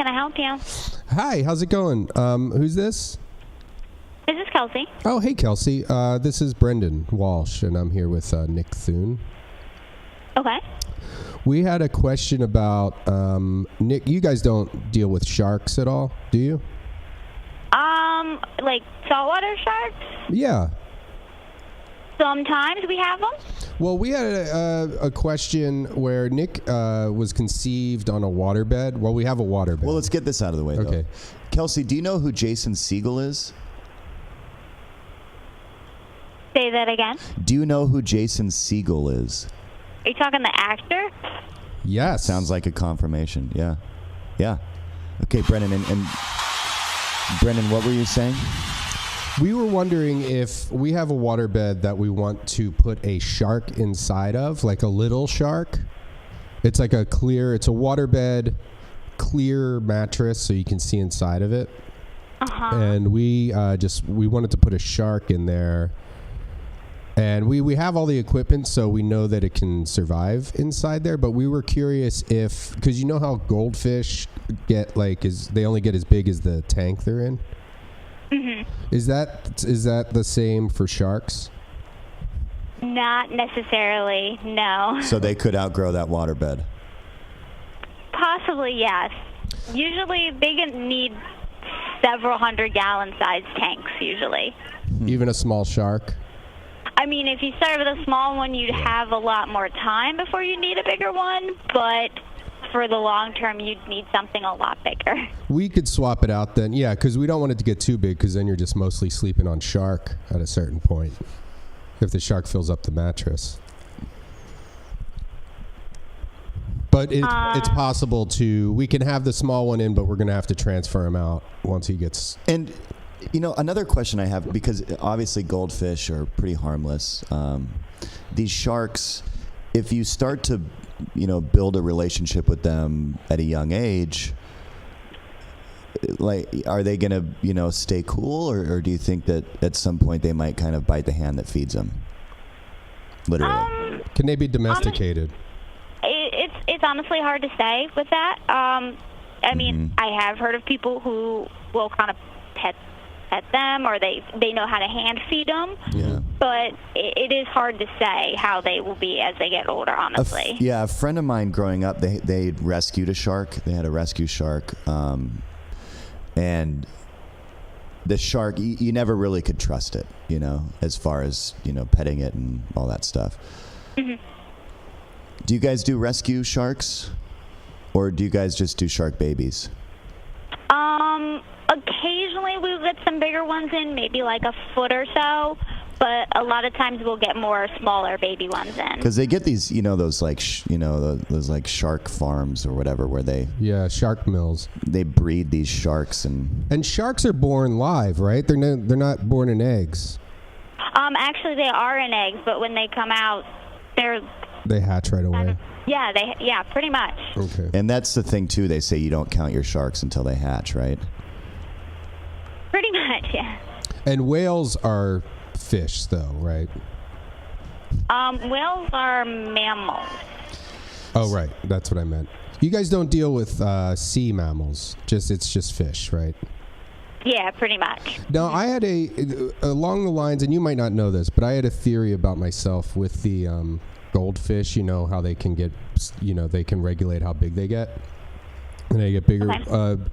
can I help you? Hi, how's it going? Who's this? This is Kelsey. Oh, hey, Kelsey. This is Brendon Walsh, and I'm here with Nick Thune. Okay. We had a question about, Nick, you guys don't deal with sharks at all, do you? Like saltwater sharks? Yeah. Sometimes we have them. Well, we had a question where Nick was conceived on a waterbed. Well, we have a waterbed. Well, let's get this out of the way, Okay. though. Kelsey, do you know who Jason Segel is? Say that again. Do you know who Jason Segel is? Are you talking the actor? Yes. Sounds like a confirmation. Yeah. Yeah. Okay, Brendon, and Brendon, what were you saying? We were wondering if we have a waterbed that we want to put a shark inside of, like a little shark. It's like it's a waterbed, clear mattress so you can see inside of it. Uh-huh. And we wanted to put a shark in there. And we have all the equipment, so we know that it can survive inside there. But we were curious because you know how goldfish they only get as big as the tank they're in. Mm-hmm. Is that the same for sharks? Not necessarily, no. So they could outgrow that waterbed. Possibly, yes. Usually they need several 100-gallon sized tanks, usually. Even a small shark? I mean, if you start with a small one, you'd have a lot more time before you need a bigger one, but for the long term, you'd need something a lot bigger. We could swap it out then, yeah, because we don't want it to get too big, because then you're just mostly sleeping on shark at a certain point, if the shark fills up the mattress. But it's possible we can have the small one in, but we're going to have to transfer him out once he gets... And... You know, another question I have, because obviously goldfish are pretty harmless. These sharks, if you start to, build a relationship with them at a young age, are they going to, stay cool? Or do you think that at some point they might kind of bite the hand that feeds them? Literally. Can they be domesticated? It's honestly hard to say with that. I mean, I have heard of people who will kind of pet them, or they know how to hand feed them. Yeah. But it is hard to say how they will be as they get older, honestly. A friend of mine growing up, they rescued a shark. They had a rescue shark, and the shark, you never really could trust it, as far as petting it and all that stuff. Mm-hmm. Do you guys do rescue sharks, or do you guys just do shark babies? Occasionally we'll get some bigger ones in, maybe like a foot or so, but a lot of times we'll get more smaller baby ones in. Because they get these, those those like shark farms or whatever, where shark mills. They breed these sharks and sharks are born live, right? They're not born in eggs. Actually, they are in eggs, but when they come out, they hatch right away. Yeah, pretty much. Okay. And that's the thing too. They say you don't count your sharks until they hatch, right? Pretty much, yeah. And whales are fish, though, right? Whales are mammals. Oh, right. That's what I meant. You guys don't deal with sea mammals. It's just fish, right? Yeah, pretty much. Now, I had along the lines, and you might not know this, but I had a theory about myself with the goldfish. How they can get, they can regulate how big they get. And they get bigger. Okay.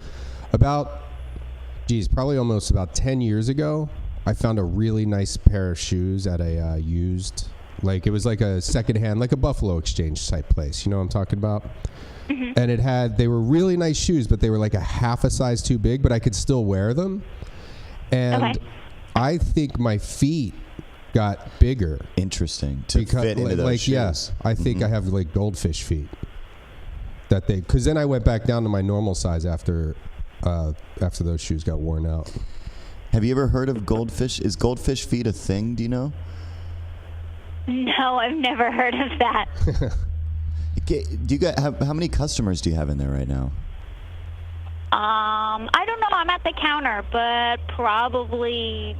Probably almost about 10 years ago, I found a really nice pair of shoes at a used, it was like a secondhand, like a Buffalo Exchange type place. You know what I'm talking about? Mm-hmm. And they were really nice shoes, but they were like a half a size too big, but I could still wear them. And I think my feet got bigger. Interesting. To fit into those shoes. Yes, I think I have goldfish feet. Because then I went back down to my normal size after those shoes got worn out. Have you ever heard of goldfish? Is goldfish feet a thing? Do you know? No, I've never heard of that. Okay, do you guys how many customers do you have in there right now? I don't know. I'm at the counter, but probably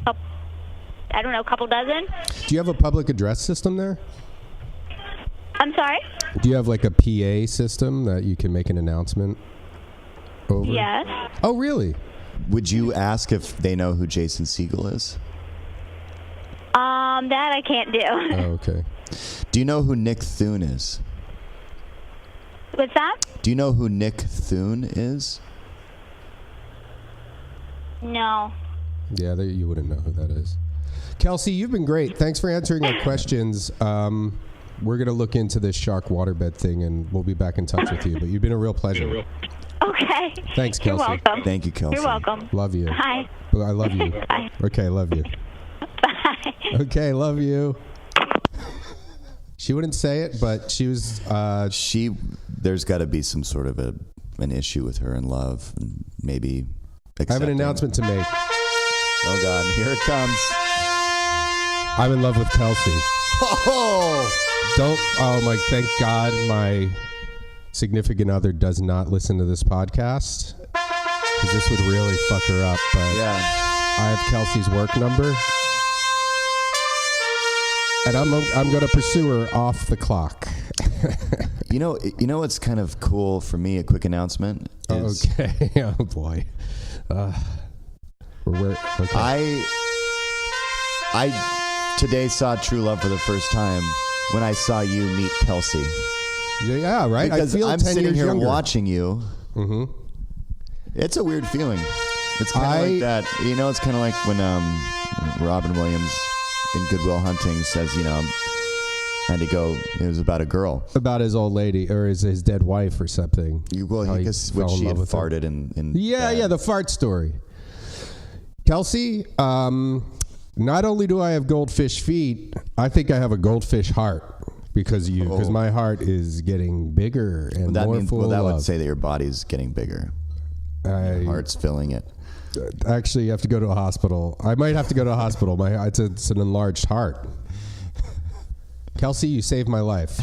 a couple dozen. Do you have a public address system there? I'm sorry? Do you have like a PA system that you can make an announcement over? Yes. Oh, really? Would you ask if they know who Jason Segel is? That I can't do. Oh, okay. Do you know who Nick Thune is? What's that? Do you know who Nick Thune is? No. Yeah, you wouldn't know who that is. Kelsey, you've been great. Thanks for answering our questions. We're going to look into this shark waterbed thing, and we'll be back in touch with you. But you've been a real pleasure. Okay. Thanks, Kelsey. You're welcome. Thank you, Kelsey. You're welcome. Love you. Bye. I love you. Bye. Okay, love you. Bye. Okay, love you. She wouldn't say it, but she was... There's got to be some sort of an issue with her in love, and maybe accepting. I have an announcement to make. Oh, God. Here it comes. I'm in love with Kelsey. Thank God my significant other does not listen to this podcast, because this would really fuck her up. But yeah, I have Kelsey's work number, and I'm going to pursue her off the clock. You know what's kind of cool for me? A quick announcement. Is okay. Oh boy. Okay. I today saw true love for the first time when I saw you meet Kelsey. Yeah, right. Because I feel I'm 10 sitting years here younger. watching you. Mm-hmm. It's a weird feeling. It's kind of like that. You know, it's kind of like when Robin Williams in Good Will Hunting says, had to go. It was about a girl, about his old lady or his dead wife or something. Because when she had farted in yeah, the fart story. Kelsey, not only do I have goldfish feet, I think I have a goldfish heart because my heart is getting bigger and more full of love. That would say that your body's getting bigger. Your heart's filling it. Actually, you have to go to a hospital. I might have to go to a hospital. It's an enlarged heart. Kelsey, you saved my life.